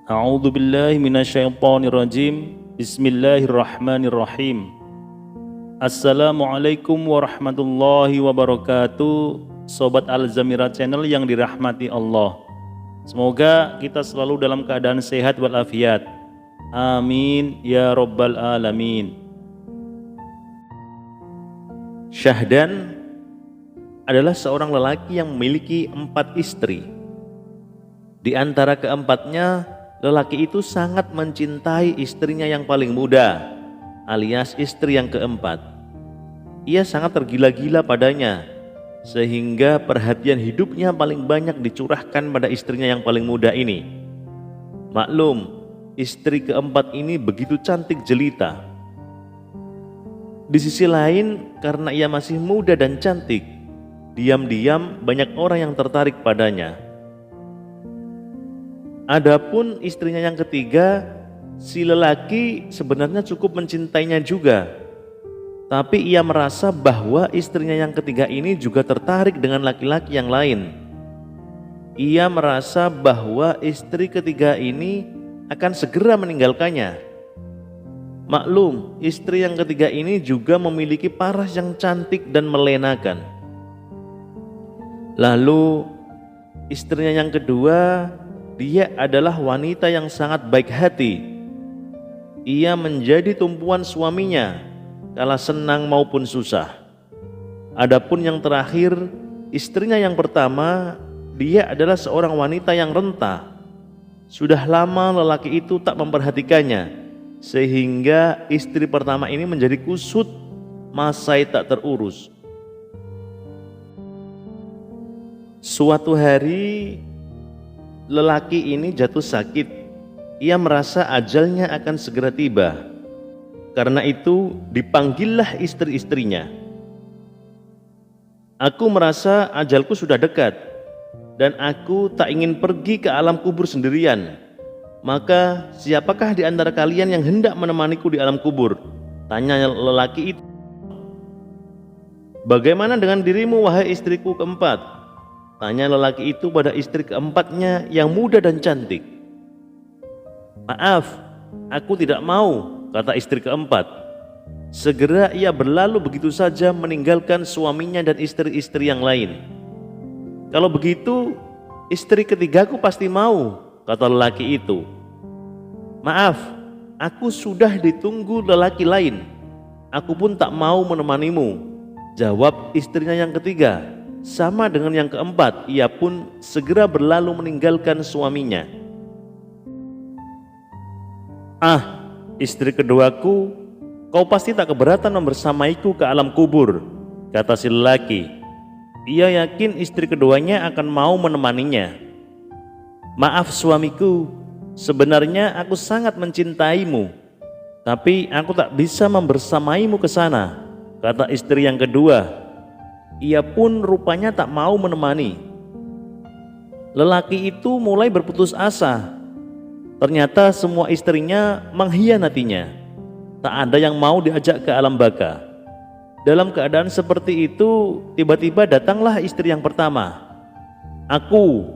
A'udzu billahi minasyaitonir rajim. Bismillahirrahmanirrahim. Assalamualaikum warahmatullahi wabarakatuh. Sobat Al-Zamira Channel yang dirahmati Allah. Semoga kita selalu dalam keadaan sehat walafiat. Amin ya rabbal alamin. Syahdan adalah seorang lelaki yang memiliki 4 istri. Di antara keempatnya, lelaki itu sangat mencintai istrinya yang paling muda, alias istri yang keempat. Ia sangat tergila-gila padanya, sehingga perhatian hidupnya paling banyak dicurahkan pada istrinya yang paling muda ini. Maklum, istri keempat ini begitu cantik jelita. Di sisi lain, karena ia masih muda dan cantik, diam-diam banyak orang yang tertarik padanya. Adapun istrinya yang ketiga, si lelaki sebenarnya cukup mencintainya juga. Tapi ia merasa bahwa istrinya yang ketiga ini juga tertarik dengan laki-laki yang lain. Ia merasa bahwa istri ketiga ini akan segera meninggalkannya. Maklum, istri yang ketiga ini juga memiliki paras yang cantik dan melenakan. Lalu istrinya yang kedua, dia adalah wanita yang sangat baik hati. Ia menjadi tumpuan suaminya kala senang maupun susah. Adapun yang terakhir, istrinya yang pertama, dia adalah seorang wanita yang renta. Sudah lama lelaki itu tak memperhatikannya, sehingga istri pertama ini menjadi kusut, masai tak terurus. Suatu hari lelaki ini jatuh sakit. Ia merasa ajalnya akan segera tiba. Karena itu dipanggillah istri-istrinya. Aku merasa ajalku sudah dekat dan aku tak ingin pergi ke alam kubur sendirian. Maka siapakah di antara kalian yang hendak menemaniku di alam kubur? Tanya lelaki itu. Bagaimana dengan dirimu wahai istriku keempat? Tanya lelaki itu pada istri keempatnya yang muda dan cantik. Maaf, aku tidak mau, kata istri keempat. Segera ia berlalu begitu saja meninggalkan suaminya dan istri-istri yang lain. Kalau begitu, istri ketigaku pasti mau, kata lelaki itu. Maaf, aku sudah ditunggu lelaki lain. Aku pun tak mau menemanimu, jawab istrinya yang ketiga. Sama dengan yang keempat, ia pun segera berlalu meninggalkan suaminya. Ah, istri keduaku, kau pasti tak keberatan membersamaiku ke alam kubur, kata si lelaki. Ia yakin istri keduanya akan mau menemaninya. Maaf suamiku, sebenarnya aku sangat mencintaimu, tapi aku tak bisa membersamaimu ke sana, kata istri yang kedua. Ia pun rupanya tak mau menemani. Lelaki itu mulai berputus asa. Ternyata semua istrinya mengkhianatinya. Tak ada yang mau diajak ke alam baka. Dalam keadaan seperti itu, tiba-tiba datanglah istri yang pertama. Aku,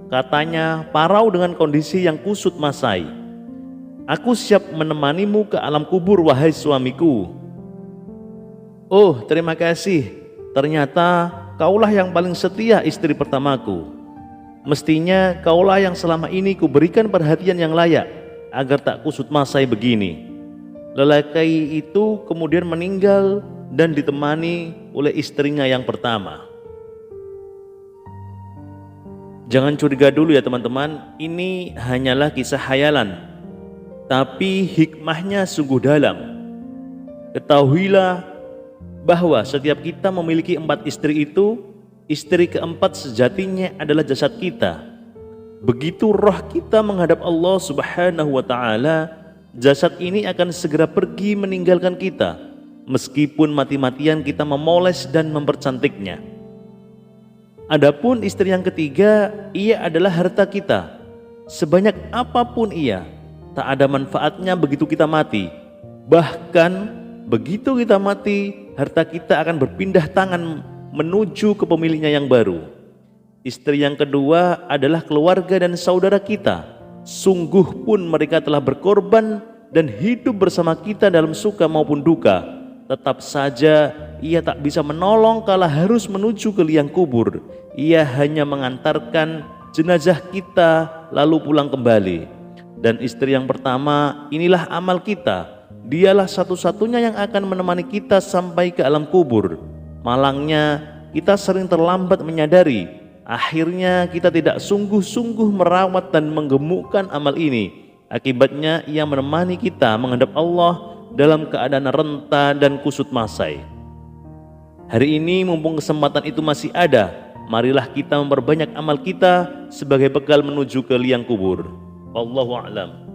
katanya parau dengan kondisi yang kusut masai. Aku siap menemanimu ke alam kubur wahai suamiku. Oh, terima kasih. Ternyata kaulah yang paling setia istri pertamaku. Mestinya kaulah yang selama ini kuberikan perhatian yang layak agar tak kusut masai begini. Lelaki itu kemudian meninggal dan ditemani oleh istrinya yang pertama. Jangan curiga dulu ya teman-teman, ini hanyalah kisah khayalan, tapi hikmahnya sungguh dalam. Ketahuilah bahwa setiap kita memiliki 4 istri itu, istri keempat sejatinya adalah jasad kita. Begitu roh kita menghadap Allah Subhanahu wa Ta'ala, jasad ini akan segera pergi meninggalkan kita, meskipun mati-matian kita memoles dan mempercantiknya. Adapun istri yang ketiga, ia adalah harta kita. Sebanyak apapun ia, tak ada manfaatnya begitu kita mati. Bahkan begitu kita mati, harta kita akan berpindah tangan menuju ke pemiliknya yang baru. Istri yang kedua adalah keluarga dan saudara kita. Sungguh pun mereka telah berkorban dan hidup bersama kita dalam suka maupun duka. Tetap saja ia tak bisa menolong kala harus menuju ke liang kubur. Ia hanya mengantarkan jenazah kita lalu pulang kembali. Dan istri yang pertama inilah amal kita. Dialah satu-satunya yang akan menemani kita sampai ke alam kubur. Malangnya kita sering terlambat menyadari. Akhirnya kita tidak sungguh-sungguh merawat dan menggemukkan amal ini. Akibatnya ia menemani kita menghadap Allah dalam keadaan renta dan kusut masai. Hari ini mumpung kesempatan itu masih ada, marilah kita memperbanyak amal kita sebagai bekal menuju ke liang kubur. Wallahu a'lam.